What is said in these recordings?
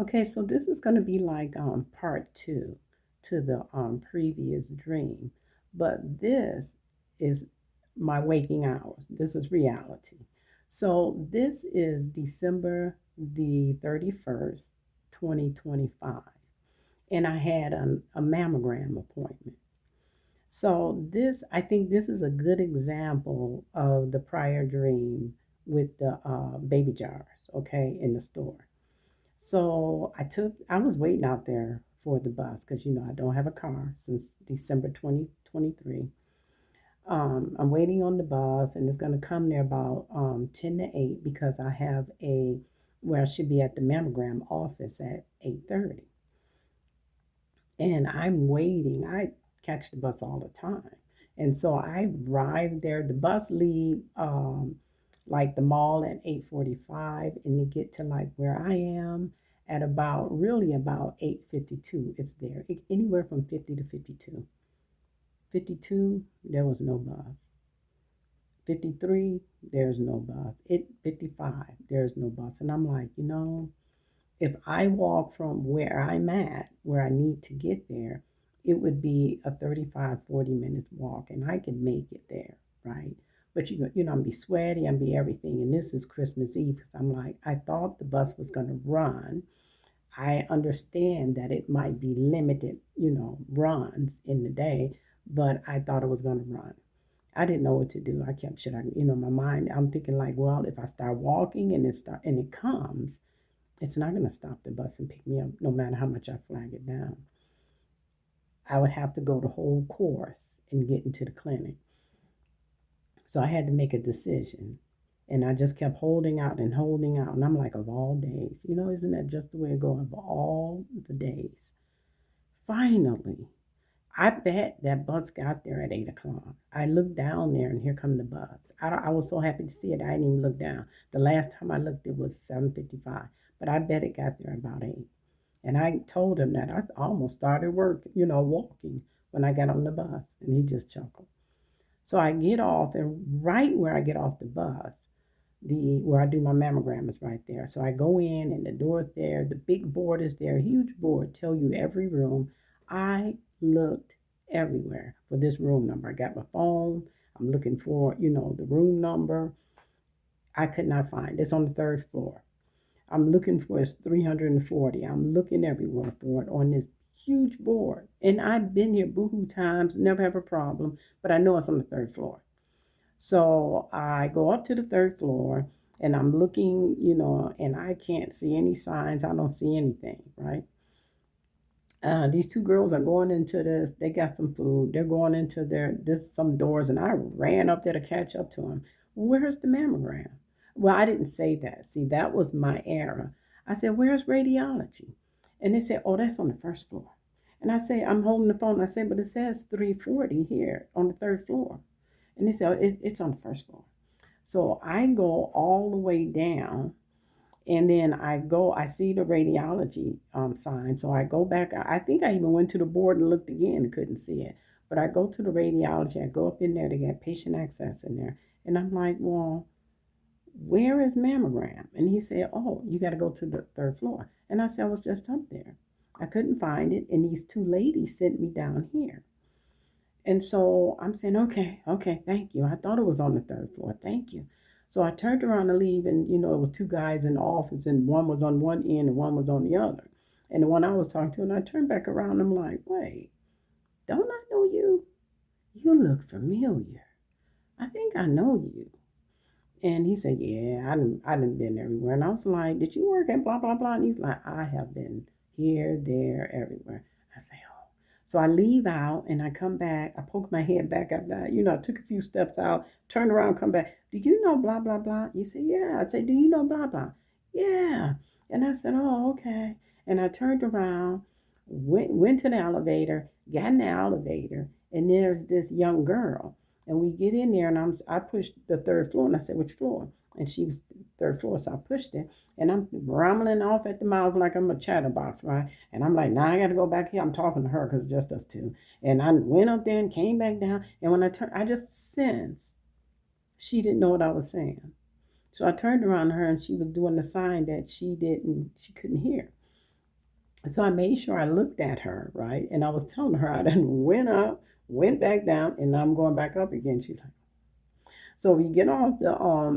Okay, so this is going to be like part two to the previous dream, but this is my waking hours. This is reality. So this is December the 31st, 2025, and I had a mammogram appointment. So this, I think this is a good example of the prior dream with the baby jars, okay, in the store. So I was waiting out there for the bus because, I don't have a car since December 2023. I'm waiting on the bus and it's going to come there about 10 to 8 because I have where I should be at the mammogram office at 8:30. And I'm waiting. I catch the bus all the time. And so I arrive there. The bus leave like the mall at 8:45 and they get to like where I am at about 8:52. It's there. Anywhere from 50 to 52. 52, there was no bus. 53, there's no bus. 55, there's no bus. And I'm like, if I walk from where I'm at, where I need to get there, it would be a 35, 40 minutes walk and I can make it there, right? But I'm be sweaty, I'm be everything. And this is Christmas Eve because I'm like, I thought the bus was going to run. I understand that it might be limited, runs in the day, but I thought it was going to run. I didn't know what to do. I kept shit. My mind. I'm thinking like, well, if I start walking and it comes, it's not going to stop the bus and pick me up, no matter how much I flag it down. I would have to go the whole course and get into the clinic. So I had to make a decision. And I just kept holding out and holding out. And I'm like, of all days, isn't that just the way it goes? Of all the days. Finally, I bet that bus got there at 8 o'clock. I looked down there and here come the bus. I was so happy to see it. I didn't even look down. The last time I looked, it was 7:55. But I bet it got there about 8. And I told him that I almost started work, walking when I got on the bus. And he just chuckled. So I get off, and right where I get off the bus, where I do my mammogram is right there. So I go in, and the door's there. The big board is there, huge board, tell you every room. I looked everywhere for this room number. I got my phone. I'm looking for, the room number. I could not find it. It's on the third floor. I'm looking for it's 340. I'm looking everywhere for it on this huge board. And I've been here boohoo times, never have a problem, but I know it's on the third floor. So I go up to the third floor and I'm looking, and I can't see any signs. I don't see anything, right? These two girls are going into this. They got some food. They're going into some doors, and I ran up there to catch up to them. Where's the mammogram? Well, I didn't say that. See, that was my error. I said, "Where's radiology?" And they said, "Oh, that's on the first floor." And I say, I'm holding the phone. I said, "But it says 340 here on the third floor." And they said, It's on the first floor." So I go all the way down and then I see the radiology sign. So I go back. I think I even went to the board and looked again and couldn't see it. But I go to the radiology. I go up in there to get patient access in there. And I'm like, well, where is mammogram? And he said, oh, you got to go to the third floor. And I said, I was just up there. I couldn't find it. And these two ladies sent me down here. And so I'm saying, okay, thank you. I thought it was on the third floor. Thank you. So I turned around to leave, and it was two guys in the office, and one was on one end and one was on the other. And the one I was talking to, and I turned back around, and I'm like, wait, don't I know you? You look familiar. I think I know you. And he said, yeah, I didn't been everywhere. And I was like, did you work at blah, blah, blah? And he's like, I have been here, there, everywhere. I say, oh. So I leave out and I come back. I poke my head back up. I took a few steps out, turned around, come back. Do you know blah, blah, blah? You say, yeah. I say, do you know blah, blah? Yeah. And I said, oh, okay. And I turned around, went to the elevator, got in the elevator, and there's this young girl. And we get in there, and I pushed the third floor, and I said, "Which floor?" And she was third floor, so I pushed it, and I'm rumbling off at the mouth like I'm a chatterbox, right? And I'm like, "Now I got to go back here." I'm talking to her because it's just us two. And I went up there and came back down, and when I turned, I just sensed she didn't know what I was saying. So I turned around to her, and she was doing the sign that she couldn't hear. And so I made sure I looked at her, right? And I was telling her I done went up, went back down, and now I'm going back up again. She's like, so we get off the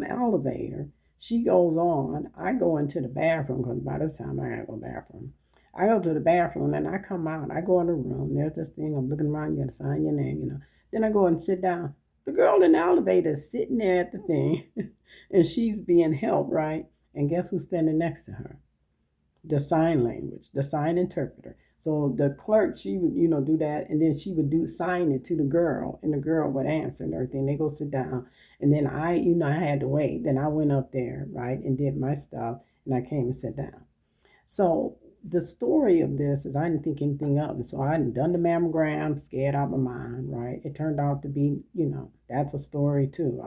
elevator. She goes on. I go into the bathroom because by this time I gotta go to the bathroom. I go to the bathroom and I come out. I go in the room. There's this thing. I'm looking around. You got to sign your name. Then I go and sit down. The girl in the elevator is sitting there at the thing, and she's being helped, right? And guess who's standing next to her? The sign language, the sign interpreter. So the clerk, she would, do that, and then she would sign it to the girl, and the girl would answer and everything. They go sit down, and then I had to wait. Then I went up there, right, and did my stuff, and I came and sat down. So the story of this is I didn't think anything of it. So I hadn't done the mammogram, scared out my mind, right? It turned out to be, that's a story too.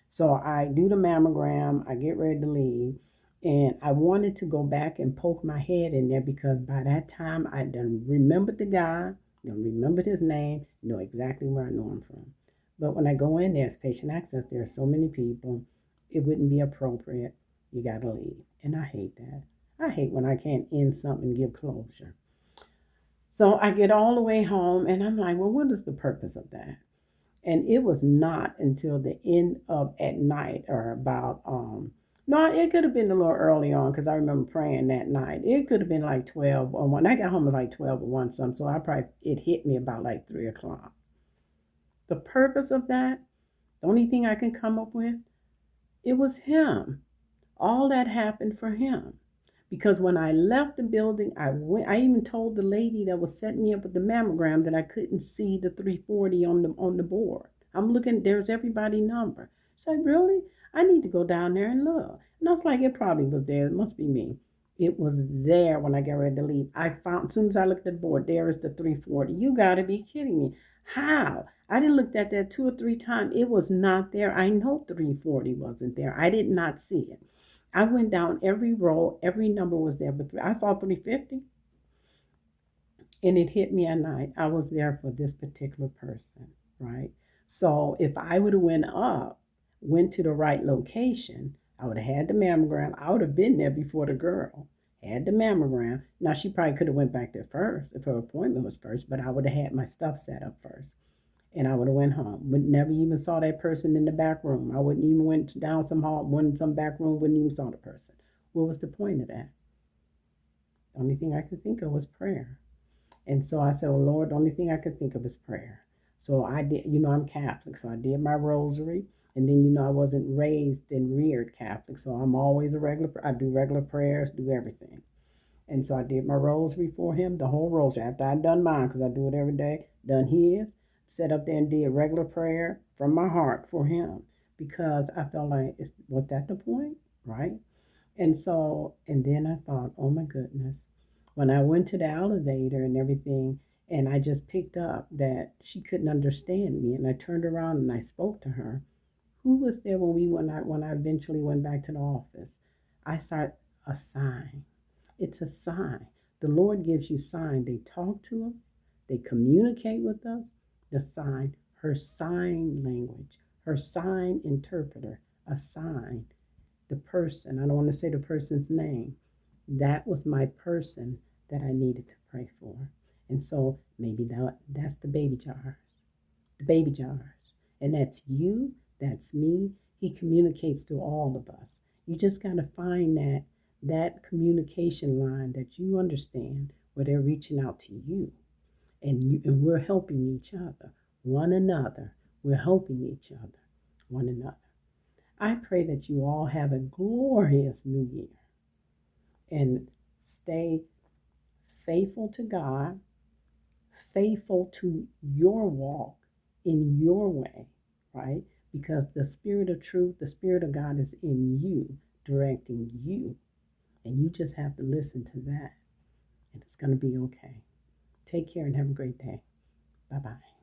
So I do the mammogram, I get ready to leave, and I wanted to go back and poke my head in there because by that time I done remembered the guy, done remembered his name, know exactly where I know him from. But when I go in there as patient access, there are so many people, it wouldn't be appropriate. You gotta leave. And I hate that. I hate when I can't end something and give closure. So I get all the way home and I'm like, well, what is the purpose of that? And it was not until the end of at night or about no, it could have been a little early on because I remember praying that night. It could have been like 12 or 1. I got home it was like 12 or 1 something. So it hit me about like 3 o'clock. The purpose of that, the only thing I can come up with, it was him. All that happened for him. Because when I left the building, I even told the lady that was setting me up with the mammogram that I couldn't see the 340 on the board. I'm looking, there's everybody's number. She said, really? I need to go down there and look. And I was like, it probably was there. It must be me. It was there when I got ready to leave. I found, as soon as I looked at the board, there is the 340. You got to be kidding me. How? I didn't look at that 2 or 3 times. It was not there. I know 340 wasn't there. I did not see it. I went down every row, every number was there, but I saw 350 and it hit me at night. I was there for this particular person, right? So if I would have went to the right location, I would have had the mammogram. I would have been there before the girl had the mammogram. Now she probably could have went back there first if her appointment was first, but I would have had my stuff set up first and I would have went home. Would never even saw that person in the back room. I wouldn't even went down some hall, went in some back room, wouldn't even saw the person. What was the point of that? The only thing I could think of was prayer. And so I said, well, Lord, the only thing I could think of is prayer. So I did, I'm Catholic, so I did my rosary. And then, I wasn't raised and reared Catholic, so I'm always I do regular prayers, do everything. And so I did my rosary for him, the whole rosary. After I'd done mine, because I do it every day, done his, sat up there and did regular prayer from my heart for him because I felt like, was that the point? Right? And so, and then I thought, oh my goodness, when I went to the elevator and everything, and I just picked up that she couldn't understand me, and I turned around and I spoke to her. Who was there when I eventually went back to the office? I saw a sign. It's a sign. The Lord gives you sign. They talk to us. They communicate with us. The sign, her sign language, her sign interpreter, a sign. The person, I don't want to say the person's name. That was my person that I needed to pray for. And so maybe that's the baby jars. The baby jars. And that's you, that's me. He communicates to all of us. You just got to find that communication line that you understand where they're reaching out to you and we're helping each other, one another. We're helping each other, one another. I pray that you all have a glorious new year and stay faithful to God, faithful to your walk in your way, right? Because the Spirit of truth, the Spirit of God is in you, directing you. And you just have to listen to that. And it's going to be okay. Take care and have a great day. Bye bye.